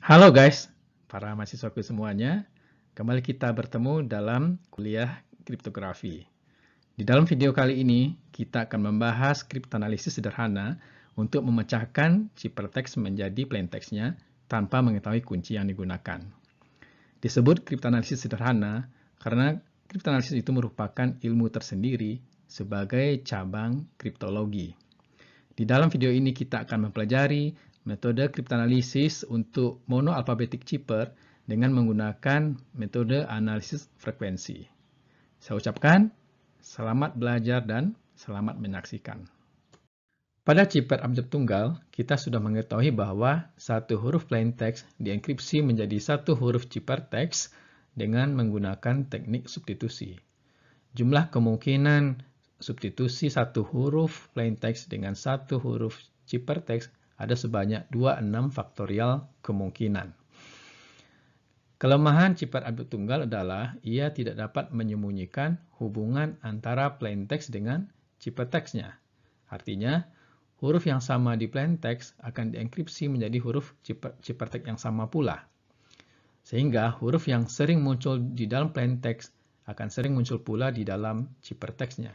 Halo guys, para mahasiswaku semuanya. Kembali kita bertemu dalam kuliah kriptografi. Di dalam video kali ini, kita akan membahas kriptanalisis sederhana untuk memecahkan ciphertext menjadi plaintext-nya tanpa mengetahui kunci yang digunakan. Disebut kriptanalisis sederhana karena kriptanalisis itu merupakan ilmu tersendiri sebagai cabang kriptologi. Di dalam video ini kita akan mempelajari metode kriptanalisis untuk monoalfabetik cipher dengan menggunakan metode analisis frekuensi. Saya ucapkan selamat belajar dan selamat menyaksikan. Pada cipher abjad tunggal, kita sudah mengetahui bahwa satu huruf plaintext dienkripsi menjadi satu huruf ciphertext dengan menggunakan teknik substitusi. Jumlah kemungkinan substitusi satu huruf plaintext dengan satu huruf ciphertext ada sebanyak 26 faktorial kemungkinan. Kelemahan cipher abjad tunggal adalah ia tidak dapat menyembunyikan hubungan antara plaintext dengan ciphertext-nya. Artinya, huruf yang sama di plaintext akan dienkripsi menjadi huruf ciphertext yang sama pula. Sehingga huruf yang sering muncul di dalam plaintext akan sering muncul pula di dalam ciphertext-nya.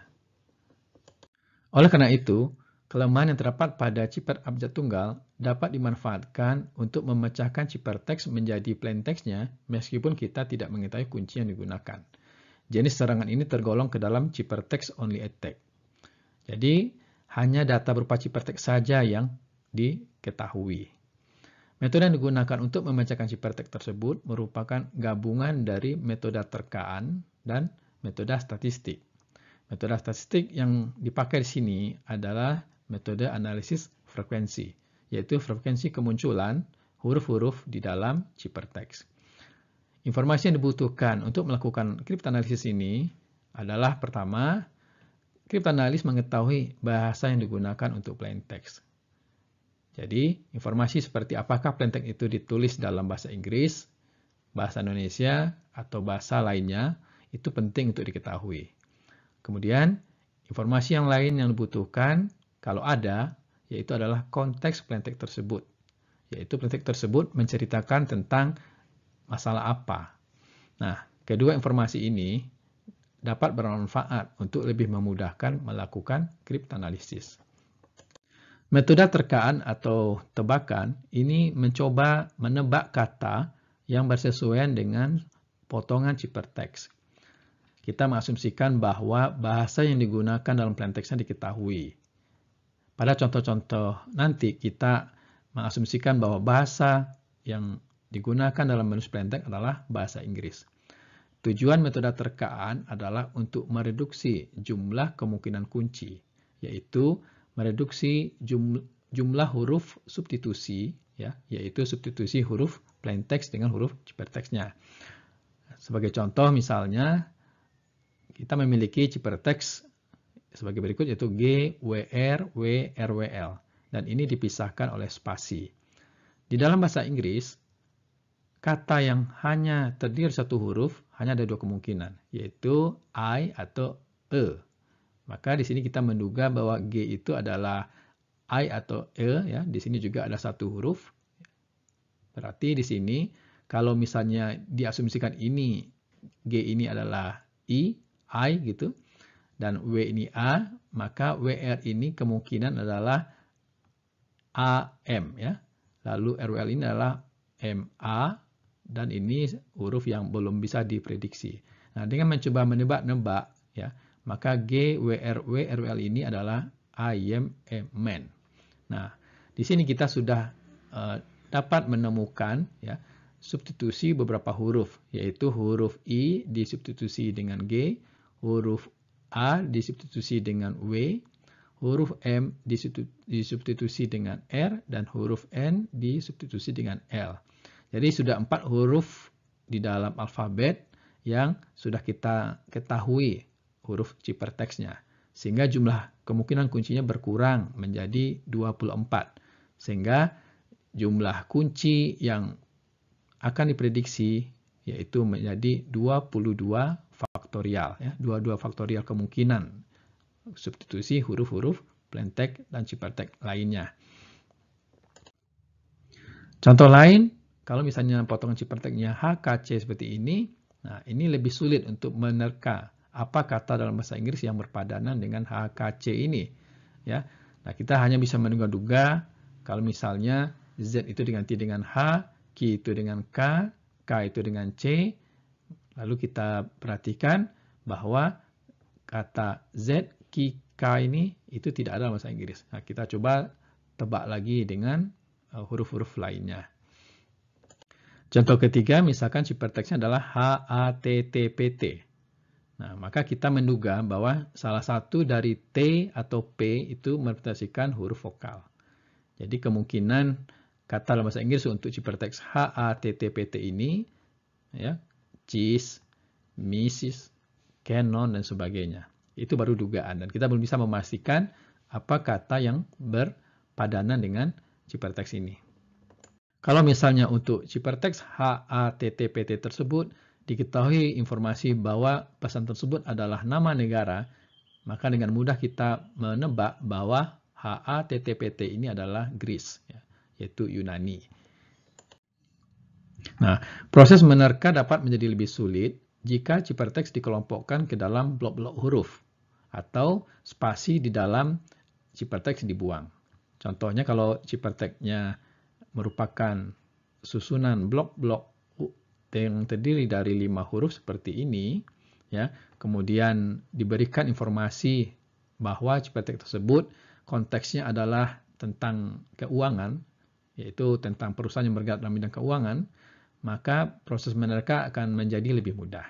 Oleh karena itu, kelemahan yang terdapat pada cipher abjad tunggal dapat dimanfaatkan untuk memecahkan ciphertext menjadi plaintext-nya meskipun kita tidak mengetahui kunci yang digunakan. Jenis serangan ini tergolong ke dalam ciphertext only attack. Jadi, hanya data berupa ciphertext saja yang diketahui. Metode yang digunakan untuk memecahkan ciphertext tersebut merupakan gabungan dari metode terkaan dan metode statistik. Metode statistik yang dipakai di sini adalah metode analisis frekuensi, yaitu frekuensi kemunculan huruf-huruf di dalam ciphertext. Informasi yang dibutuhkan untuk melakukan kriptanalisis ini adalah pertama, kriptanalis mengetahui bahasa yang digunakan untuk plaintext. Jadi, informasi seperti apakah plaintext itu ditulis dalam bahasa Inggris, bahasa Indonesia, atau bahasa lainnya, itu penting untuk diketahui. Kemudian, informasi yang lain yang dibutuhkan, kalau ada, yaitu adalah konteks plaintext tersebut. Yaitu plaintext tersebut menceritakan tentang masalah apa. Nah, kedua informasi ini dapat bermanfaat untuk lebih memudahkan melakukan kriptanalisis. Metode terkaan atau tebakan ini mencoba menebak kata yang bersesuaian dengan potongan ciphertext. Kita mengasumsikan bahwa bahasa yang digunakan dalam plaintext-nya diketahui. Pada contoh-contoh nanti kita mengasumsikan bahwa bahasa yang digunakan dalam menulis plaintext adalah bahasa Inggris. Tujuan metode terkaan adalah untuk mereduksi jumlah kemungkinan kunci, yaitu mereduksi jumlah huruf substitusi, ya, yaitu substitusi huruf plaintext dengan huruf ciphertext-nya. Sebagai contoh misalnya, kita memiliki ciphertext sebagai berikut yaitu G, WR, W, RWL. Dan ini dipisahkan oleh spasi. Di dalam bahasa Inggris, kata yang hanya terdiri dari satu huruf hanya ada dua kemungkinan, yaitu I atau E. Maka di sini kita menduga bahwa G itu adalah I atau E, ya. Di sini juga ada satu huruf. Berarti di sini kalau misalnya diasumsikan ini G ini adalah I gitu, dan W ini A, maka WR ini kemungkinan adalah AM, ya. Lalu RWL ini adalah MA, dan ini huruf yang belum bisa diprediksi. Nah, dengan mencoba menebak-nebak, ya, maka G, WR, W, RWL ini adalah I am a man. Nah, di sini kita sudah dapat menemukan, ya, substitusi beberapa huruf, yaitu huruf I disubstitusi dengan G, huruf A disubstitusi dengan W, huruf M disubstitusi dengan R, dan huruf N disubstitusi dengan L. Jadi sudah 4 huruf di dalam alfabet yang sudah kita ketahui huruf ciphertext-nya. Sehingga jumlah kemungkinan kuncinya berkurang menjadi 24. Sehingga jumlah kunci yang akan diprediksi yaitu menjadi 22 faktorial, ya, 22 faktorial kemungkinan substitusi huruf-huruf plaintext dan ciphertext lainnya. Contoh lain, Kalau misalnya potongan ciperteknya HKC seperti ini, nah ini lebih sulit untuk menerka apa kata dalam bahasa Inggris yang berpadanan dengan HKC ini. Ya, nah kita hanya bisa menduga-duga kalau misalnya Z itu diganti dengan H, Q itu dengan K itu dengan C, lalu kita perhatikan bahwa kata Z, Q, K ini itu tidak ada dalam bahasa Inggris. Nah, kita coba tebak lagi dengan huruf-huruf lainnya. Contoh ketiga, misalkan ciperteksnya adalah HATTPT. Nah, maka kita menduga bahwa salah satu dari T atau P itu merepresentasikan huruf vokal. Jadi kemungkinan kata dalam bahasa Inggris untuk ciperteks HATTPT ini, ya, cheese, Mrs., canon, dan sebagainya. Itu baru dugaan, dan kita belum bisa memastikan apa kata yang berpadanan dengan ciperteks ini. Kalau misalnya untuk ciperteks HATTPT tersebut diketahui informasi bahwa pesan tersebut adalah nama negara, maka dengan mudah kita menebak bahwa HATTPT ini adalah Greece, yaitu Yunani. Nah, proses menerka dapat menjadi lebih sulit jika ciperteks dikelompokkan ke dalam blok-blok huruf atau spasi di dalam ciperteks dibuang. Contohnya kalau ciperteksnya merupakan susunan blok-blok yang terdiri dari 5 huruf seperti ini, ya. Kemudian diberikan informasi bahwa ciperteks tersebut konteksnya adalah tentang keuangan, yaitu tentang perusahaan yang bergerak dalam bidang keuangan, maka proses menerka akan menjadi lebih mudah.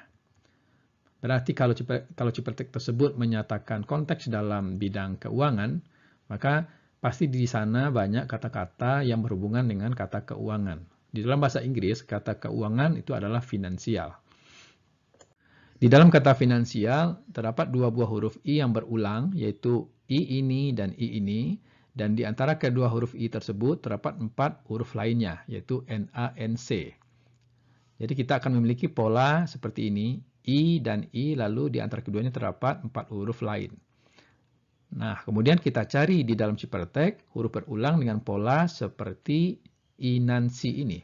Berarti kalau ciperteks tersebut menyatakan konteks dalam bidang keuangan, maka pasti di sana banyak kata-kata yang berhubungan dengan kata keuangan. Di dalam bahasa Inggris, kata keuangan itu adalah finansial. Di dalam kata finansial, terdapat 2 buah huruf I yang berulang, yaitu I ini dan I ini. Dan di antara kedua huruf I tersebut, terdapat 4 huruf lainnya, yaitu NA, NC. Jadi kita akan memiliki pola seperti ini, I dan I, lalu di antara keduanya terdapat 4 huruf lain. Nah, kemudian kita cari di dalam cipertek huruf berulang dengan pola seperti inansi ini.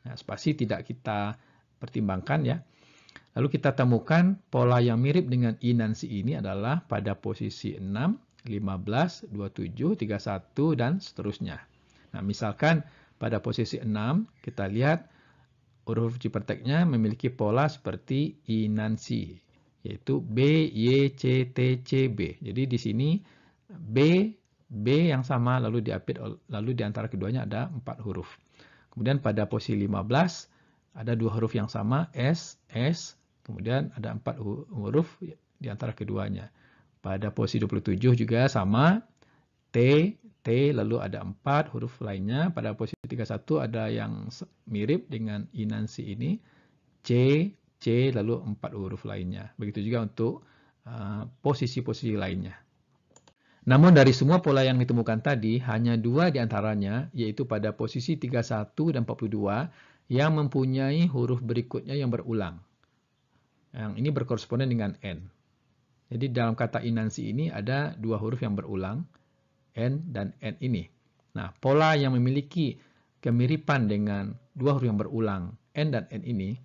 Nah, spasi tidak kita pertimbangkan ya. Lalu kita temukan pola yang mirip dengan inansi ini adalah pada posisi 6, 15, 27, 31, dan seterusnya. Nah, misalkan pada posisi 6, kita lihat huruf ciperteknya memiliki pola seperti inansi, yaitu B, Y, C, T, C, B. Jadi di sini B yang sama, lalu diapit, lalu di antara keduanya ada 4 huruf. Kemudian pada posisi 15 ada 2 huruf yang sama, S, S, kemudian ada 4 huruf di antara keduanya. Pada posisi 27 juga sama, T, T, lalu ada 4 huruf lainnya. Pada posisi 31 ada yang mirip dengan inansi ini, C, C, lalu 4 huruf lainnya. Begitu juga untuk posisi-posisi lainnya. Namun dari semua pola yang ditemukan tadi, hanya 2 di antaranya, yaitu pada posisi 31 dan 42, yang mempunyai huruf berikutnya yang berulang. Yang ini berkoresponden dengan N. Jadi dalam kata inansi ini ada 2 huruf yang berulang, N dan N ini. Nah, pola yang memiliki kemiripan dengan 2 huruf yang berulang, N dan N ini,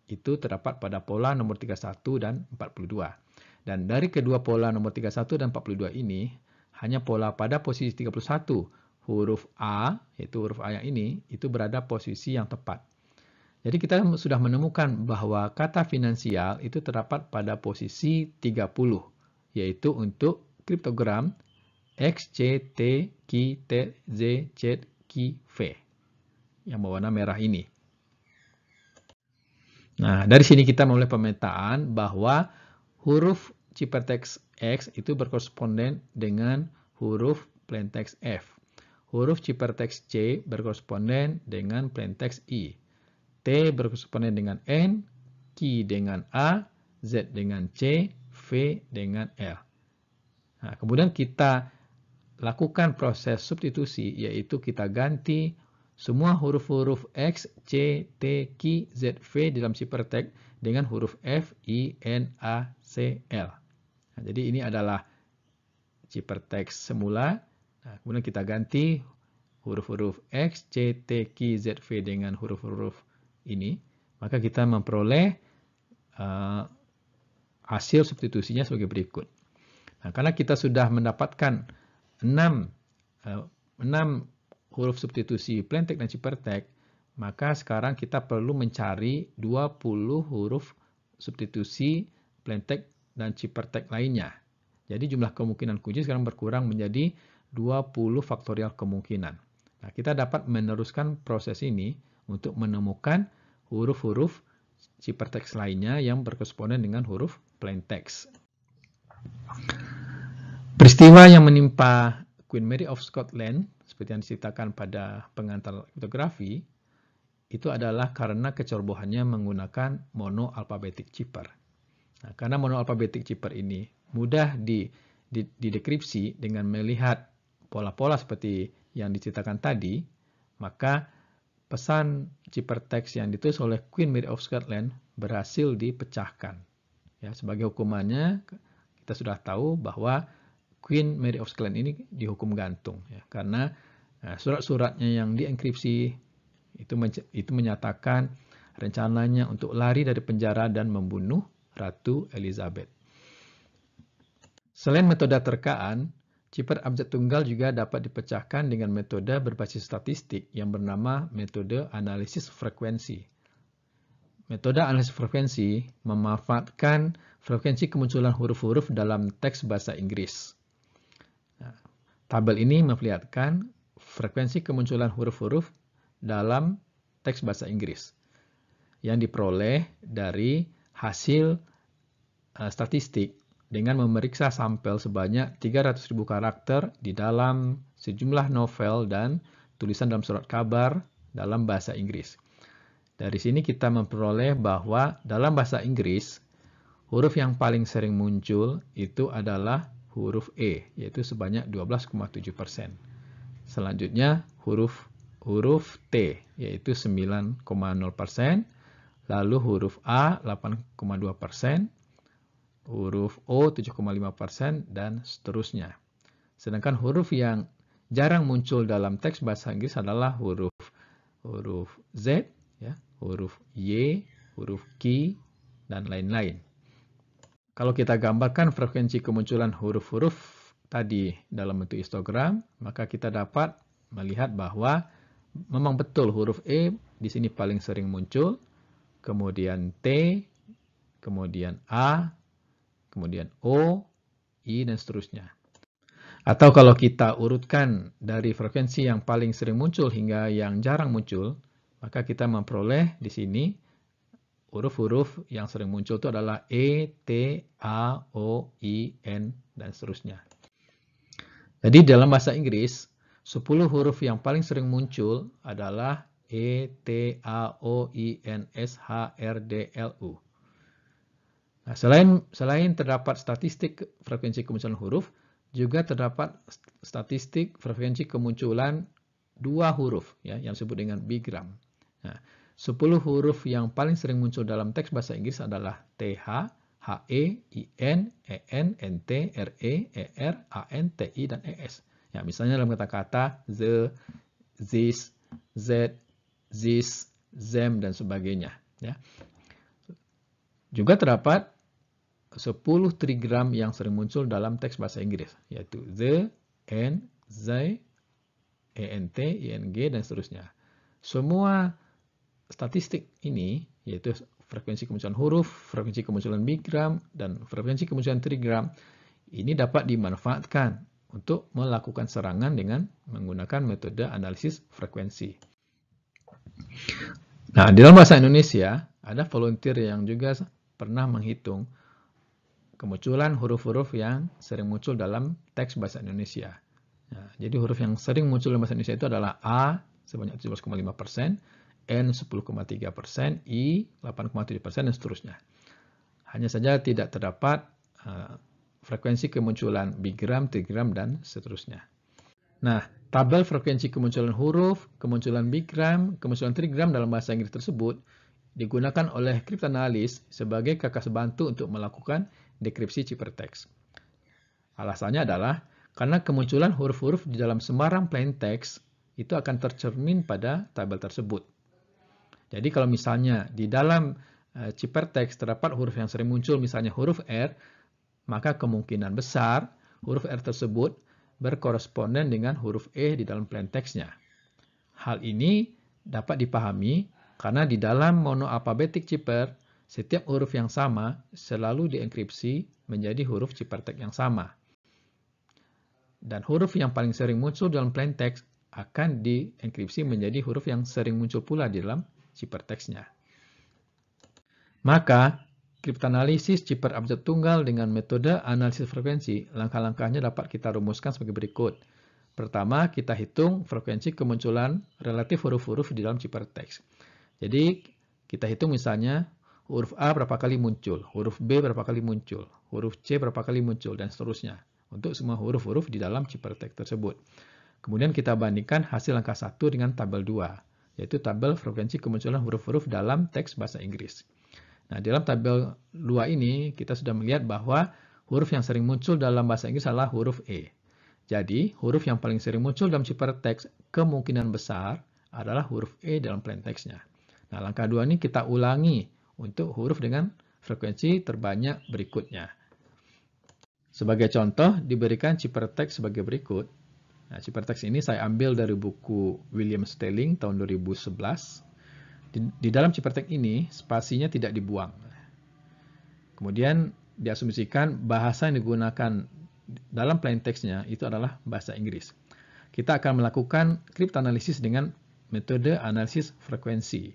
itu terdapat pada pola nomor 31 dan 42. Dan dari kedua pola nomor 31 dan 42 ini, hanya pola pada posisi 31, huruf A, yaitu huruf A yang ini, itu berada posisi yang tepat. Jadi kita sudah menemukan bahwa kata finansial itu terdapat pada posisi 30, yaitu untuk kriptogram X, C, T, Q, T, Z, Z, Q, V, yang berwarna merah ini. Nah, dari sini kita memulai pemetaan bahwa huruf ciperteks X itu berkoresponden dengan huruf plaintext F. Huruf ciperteks C berkoresponden dengan plaintext I. T berkoresponden dengan N, Q dengan A, Z dengan C, V dengan L. Nah, kemudian kita lakukan proses substitusi, yaitu kita ganti semua huruf-huruf X, C, T, Q, Z, V dalam cipertek dengan huruf F, I, N, A, C, L. Nah, jadi ini adalah cipertek semula. Nah, kemudian kita ganti huruf-huruf X, C, T, Q, Z, V dengan huruf-huruf ini, maka kita memperoleh hasil substitusinya sebagai berikut. Nah, karena kita sudah mendapatkan 6 huruf substitusi plain text dan CyberText, maka sekarang kita perlu mencari 20 huruf substitusi plain text dan CyberText lainnya. Jadi jumlah kemungkinan kunci sekarang berkurang menjadi 20 faktorial kemungkinan. Nah, kita dapat meneruskan proses ini untuk menemukan huruf-huruf CyberText lainnya yang berkoresponden dengan huruf plain text. Peristiwa yang menimpa Queen Mary of Scotland, seperti yang diceritakan pada pengantar kriptografi, itu adalah karena kecerobohannya menggunakan monoalphabetic cipher. Nah, karena monoalphabetic cipher ini mudah didekripsi dengan melihat pola-pola seperti yang diceritakan tadi, maka pesan CyberText yang ditulis oleh Queen Mary of Scotland berhasil dipecahkan. Ya, sebagai hukumannya, kita sudah tahu bahwa Queen Mary of Scotland ini dihukum gantung, ya, karena surat-suratnya yang dienkripsi itu menyatakan rencananya untuk lari dari penjara dan membunuh Ratu Elizabeth. Selain metode terkaan, cipher abjad tunggal juga dapat dipecahkan dengan metode berbasis statistik yang bernama metode analisis frekuensi. Metode analisis frekuensi memanfaatkan frekuensi kemunculan huruf-huruf dalam teks bahasa Inggris. Nah, tabel ini memperlihatkan frekuensi kemunculan huruf-huruf dalam teks bahasa Inggris yang diperoleh dari hasil statistik dengan memeriksa sampel sebanyak 300.000 karakter di dalam sejumlah novel dan tulisan dalam surat kabar dalam bahasa Inggris. Dari sini kita memperoleh bahwa dalam bahasa Inggris, huruf yang paling sering muncul itu adalah huruf E, yaitu sebanyak 12,7%. Selanjutnya huruf T, yaitu 9,0%, lalu huruf A 8,2%, huruf O 7,5%, dan seterusnya. Sedangkan huruf yang jarang muncul dalam teks bahasa Inggris adalah huruf Z, ya, huruf Y, huruf Q, dan lain-lain. Kalau kita gambarkan frekuensi kemunculan huruf-huruf tadi dalam bentuk histogram, maka kita dapat melihat bahwa memang betul huruf E di sini paling sering muncul, kemudian T, kemudian A, kemudian O, I, dan seterusnya. Atau kalau kita urutkan dari frekuensi yang paling sering muncul hingga yang jarang muncul, maka kita memperoleh di sini huruf-huruf yang sering muncul itu adalah E, T, A, O, I, N, dan seterusnya. Jadi dalam bahasa Inggris, 10 huruf yang paling sering muncul adalah E, T, A, O, I, N, S, H, R, D, L, U. Nah, selain terdapat statistik frekuensi kemunculan huruf, juga terdapat statistik frekuensi kemunculan dua huruf, ya, yang disebut dengan bigram. Nah, 10 huruf yang paling sering muncul dalam teks bahasa Inggris adalah TH, HE, IN, EN, NT, RE, ER, AN, TI, dan ES. Ya, misalnya dalam kata-kata the, this, z, this, them, dan sebagainya. Ya. Juga terdapat 10 trigram yang sering muncul dalam teks bahasa Inggris, yaitu the, and, they, ent, ing, dan seterusnya. Semua statistik ini, yaitu frekuensi kemunculan huruf, frekuensi kemunculan bigram, dan frekuensi kemunculan trigram, ini dapat dimanfaatkan untuk melakukan serangan dengan menggunakan metode analisis frekuensi. Nah, di dalam bahasa Indonesia, ada volunteer yang juga pernah menghitung kemunculan huruf-huruf yang sering muncul dalam teks bahasa Indonesia. Nah, jadi huruf yang sering muncul dalam bahasa Indonesia itu adalah A sebanyak 17,5%, N 10,3%, I 8,7%, dan seterusnya. Hanya saja tidak terdapat frekuensi kemunculan bigram, trigram, dan seterusnya. Nah, tabel frekuensi kemunculan huruf, kemunculan bigram, kemunculan trigram dalam bahasa Inggris tersebut digunakan oleh kriptanalis sebagai kakas bantu untuk melakukan dekripsi ciphertext. Alasannya adalah karena kemunculan huruf-huruf di dalam sembarang plain text itu akan tercermin pada tabel tersebut. Jadi kalau misalnya di dalam ciphertext terdapat huruf yang sering muncul, misalnya huruf R, maka kemungkinan besar huruf R tersebut berkoresponden dengan huruf E di dalam plain text-nya. Hal ini dapat dipahami karena di dalam monoalphabetic cipher, setiap huruf yang sama selalu dienkripsi menjadi huruf ciphertext yang sama. Dan huruf yang paling sering muncul dalam plain text akan dienkripsi menjadi huruf yang sering muncul pula di dalam ciphertext-nya. Maka, kriptanalisis cipher abjad tunggal dengan metode analisis frekuensi, langkah-langkahnya dapat kita rumuskan sebagai berikut. Pertama, kita hitung frekuensi kemunculan relatif huruf-huruf di dalam ciphertext. Jadi, kita hitung misalnya huruf A berapa kali muncul, huruf B berapa kali muncul, huruf C berapa kali muncul, dan seterusnya. Untuk semua huruf-huruf di dalam ciphertext tersebut. Kemudian kita bandingkan hasil angka 1 dengan tabel 2, yaitu tabel frekuensi kemunculan huruf-huruf dalam teks bahasa Inggris. Nah, dalam tabel 2 ini kita sudah melihat bahwa huruf yang sering muncul dalam bahasa Inggris adalah huruf E. Jadi, huruf yang paling sering muncul dalam ciphertext kemungkinan besar adalah huruf E dalam plain text-nya. Nah, langkah 2 ini kita ulangi untuk huruf dengan frekuensi terbanyak berikutnya. Sebagai contoh, diberikan ciphertext sebagai berikut. Nah, ciphertext ini saya ambil dari buku William Stelling tahun 2011. Di dalam ciphertext ini, spasinya tidak dibuang. Kemudian diasumsikan bahasa yang digunakan dalam plain text-nya itu adalah bahasa Inggris. Kita akan melakukan kriptanalisis dengan metode analisis frekuensi.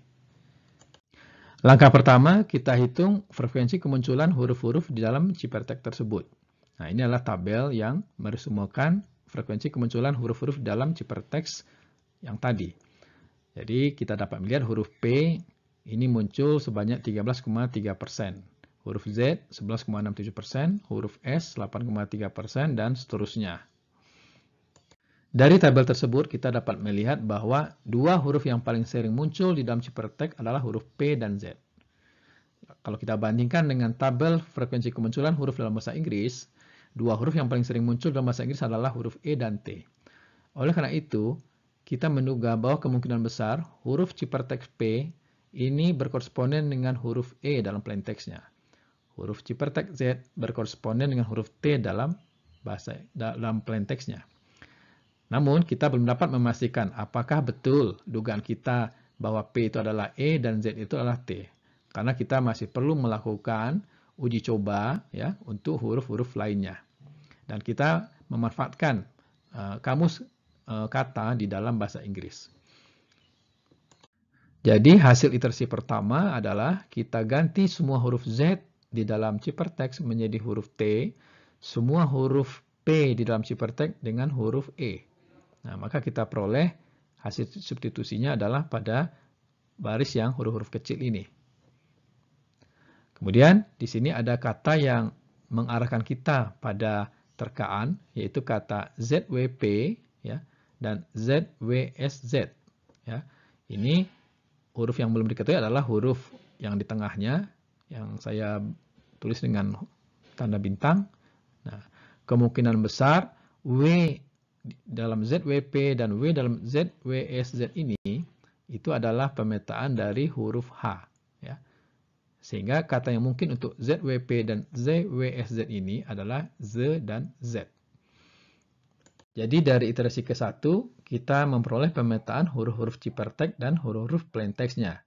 Langkah pertama, kita hitung frekuensi kemunculan huruf-huruf di dalam ciphertext tersebut. Nah, ini adalah tabel yang meresumkan frekuensi kemunculan huruf-huruf dalam ciphertext yang tadi. Jadi, kita dapat melihat huruf P ini muncul sebanyak 13,3%. Huruf Z 11,67%, huruf S 8,3%, dan seterusnya. Dari tabel tersebut, kita dapat melihat bahwa dua huruf yang paling sering muncul di dalam ciphertext adalah huruf P dan Z. Kalau kita bandingkan dengan tabel frekuensi kemunculan huruf dalam bahasa Inggris, dua huruf yang paling sering muncul dalam bahasa Inggris adalah huruf E dan T. Oleh karena itu, kita menduga bahwa kemungkinan besar huruf ciphertext P ini berkoresponden dengan huruf E dalam plain text-nya. Huruf ciphertext Z berkoresponden dengan huruf T dalam plain text-nya. Namun, kita belum dapat memastikan apakah betul dugaan kita bahwa P itu adalah E dan Z itu adalah T. Karena kita masih perlu melakukan uji coba ya untuk huruf-huruf lainnya. Dan kita memanfaatkan kamus kata di dalam bahasa Inggris. Jadi hasil iterasi pertama adalah kita ganti semua huruf Z di dalam ciphertext menjadi huruf T, semua huruf P di dalam ciphertext dengan huruf E. Nah, maka kita peroleh hasil substitusinya adalah pada baris yang huruf-huruf kecil ini. Kemudian di sini ada kata yang mengarahkan kita pada terkaan, yaitu kata ZWP ya, dan ZWSZ. Ya. Ini huruf yang belum diketahui adalah huruf yang di tengahnya, yang saya tulis dengan tanda bintang. Nah, kemungkinan besar W dalam ZWP dan W dalam ZWSZ ini itu adalah pemetaan dari huruf H. Ya. Sehingga kata yang mungkin untuk ZWP dan ZWSZ ini adalah Z dan Z. Jadi dari iterasi ke-1, kita memperoleh pemetaan huruf-huruf ciphertext dan huruf-huruf plain text-nya.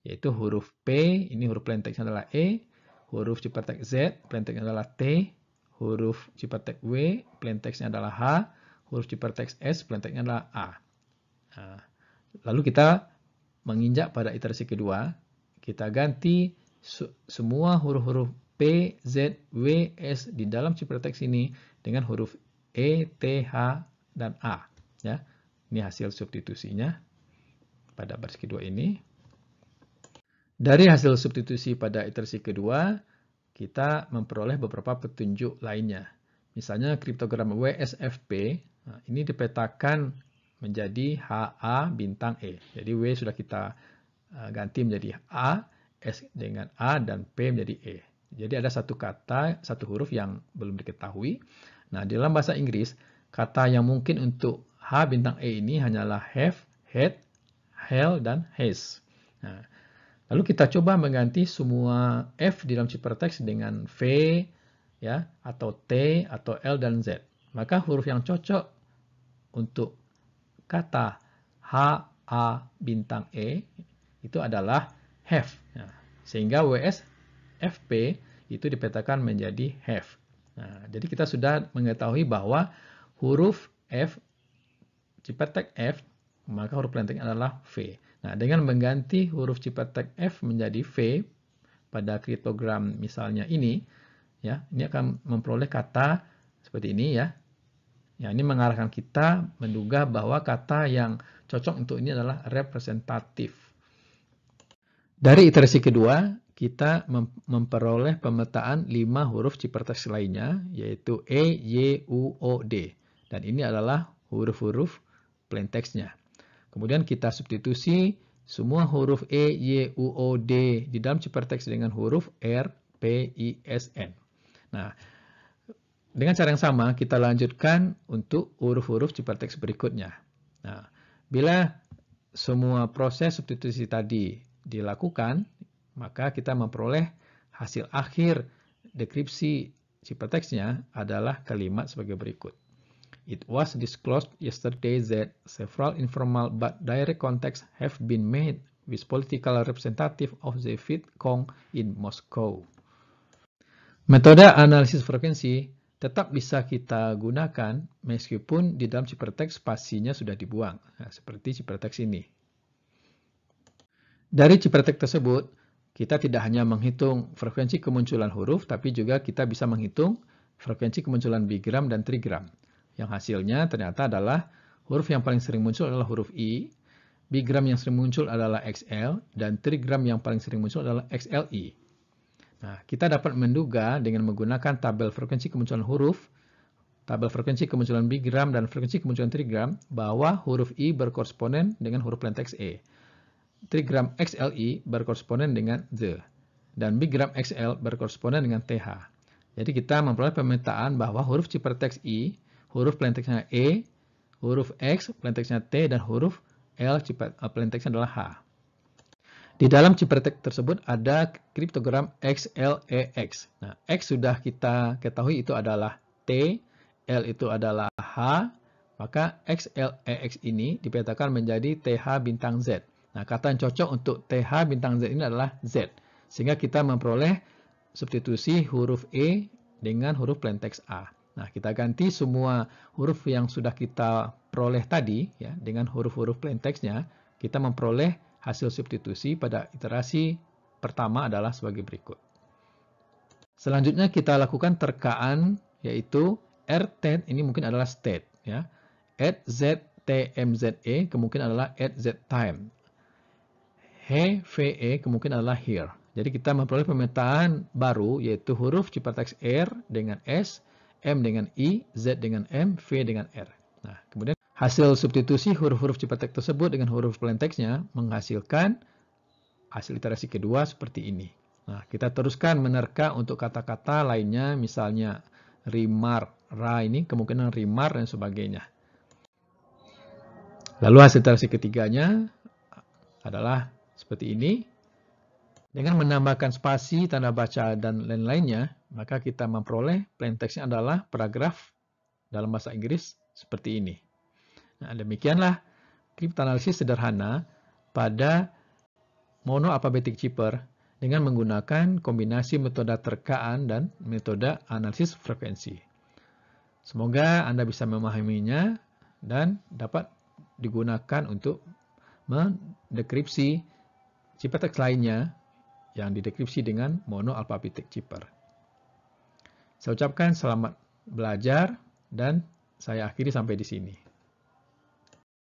Yaitu huruf P, ini huruf plain text adalah E, huruf ciphertext Z, plain text adalah T, huruf ciphertext W, plain text-nya adalah H, huruf ciphertext S, plain text-nya adalah A. Nah, lalu kita menginjak pada iterasi kedua, kita ganti semua huruf-huruf P, Z, W, S di dalam ciphertext ini dengan huruf E, T, H, dan A. Ya, ini hasil substitusinya pada baris kedua ini. Dari hasil substitusi pada iterasi kedua, kita memperoleh beberapa petunjuk lainnya. Misalnya kriptogram WSFP, nah, ini dipetakan menjadi HA bintang E. Jadi W sudah kita ganti menjadi A, S dengan A, dan P menjadi E. Jadi ada satu kata, satu huruf yang belum diketahui. Nah, di dalam bahasa Inggris, kata yang mungkin untuk H bintang E ini hanyalah have, had, held, dan has. Nah, lalu kita coba mengganti semua F di dalam ciphertext dengan V, ya, atau T, atau L, dan Z. Maka huruf yang cocok untuk kata H, A, bintang E itu adalah have. Nah, sehingga WS FP itu dipetakan menjadi have. Nah, jadi kita sudah mengetahui bahwa huruf F, ciphertext F, maka huruf plain text adalah V. Nah, dengan mengganti huruf ciphertext F menjadi V pada kriptogram misalnya ini, ya, ini akan memperoleh kata seperti ini, ya. Ya, ini mengarahkan kita menduga bahwa kata yang cocok untuk ini adalah representatif. Dari iterasi kedua, kita memperoleh pemetaan 5 huruf ciphertext lainnya, yaitu E, Y, U, O, D. Dan ini adalah huruf-huruf plain text-nya. Kemudian kita substitusi semua huruf E, Y, U, O, D di dalam ciphertext dengan huruf R, P, I, S, N. Nah, dengan cara yang sama, kita lanjutkan untuk huruf-huruf ciphertext berikutnya. Nah, bila semua proses substitusi tadi dilakukan, maka kita memperoleh hasil akhir dekripsi ciphertext-nya adalah kalimat sebagai berikut. It was disclosed yesterday that several informal but direct contacts have been made with political representatives of the Vietcong in Moscow. Metode analisis frekuensi tetap bisa kita gunakan meskipun di dalam ciphertext spasinya sudah dibuang, nah, seperti ciphertext ini. Dari ciphertext tersebut, kita tidak hanya menghitung frekuensi kemunculan huruf, tapi juga kita bisa menghitung frekuensi kemunculan bigram dan trigram. Yang hasilnya ternyata adalah huruf yang paling sering muncul adalah huruf I, bigram yang sering muncul adalah XL, dan trigram yang paling sering muncul adalah XLI. Nah, kita dapat menduga dengan menggunakan tabel frekuensi kemunculan huruf, tabel frekuensi kemunculan bigram, dan frekuensi kemunculan trigram bahwa huruf I berkoresponden dengan huruf plain text E. Trigram XLI berkoresponden dengan the, dan bigram XL berkoresponden dengan TH. Jadi kita memperoleh pemetaan bahwa huruf ciphertext I, huruf plain text-nya E, huruf X, plain text-nya T, dan huruf L, plain text-nya adalah H. Di dalam ciphertext tersebut ada kriptogram XLEX. Nah, X sudah kita ketahui itu adalah T, L itu adalah H, maka XLEX ini dipetakan menjadi TH bintang Z. Nah, kata yang cocok untuk TH bintang Z ini adalah Z. Sehingga kita memperoleh substitusi huruf E dengan huruf plain text A. Nah, kita ganti semua huruf yang sudah kita peroleh tadi, ya, dengan huruf-huruf plain text-nya, kita memperoleh hasil substitusi pada iterasi pertama adalah sebagai berikut. Selanjutnya kita lakukan terkaan, yaitu RT ini mungkin adalah state, ya. At ZTMZE kemungkinan adalah at ZTime. HVE kemungkinan adalah here. Jadi kita memperoleh pemetaan baru, yaitu huruf ciphertext R dengan S, M dengan I, Z dengan M, V dengan R. Nah, kemudian hasil substitusi huruf-huruf ciphertext tersebut dengan huruf plain text-nya menghasilkan hasil iterasi kedua seperti ini. Nah, kita teruskan menerka untuk kata-kata lainnya, misalnya rimar, ra ini kemungkinan rimar dan sebagainya. Lalu hasil iterasi ketiganya adalah seperti ini. Dengan menambahkan spasi, tanda baca, dan lain-lainnya, maka kita memperoleh plain text-nya adalah paragraf dalam bahasa Inggris seperti ini. Nah, demikianlah kriptoanalisis sederhana pada monoalphabetic cipher dengan menggunakan kombinasi metode terkaan dan metode analisis frekuensi. Semoga Anda bisa memahaminya dan dapat digunakan untuk mendekripsi ciphertext lainnya yang didekripsi dengan monoalphabetic cipher. Saya ucapkan selamat belajar dan saya akhiri sampai di sini.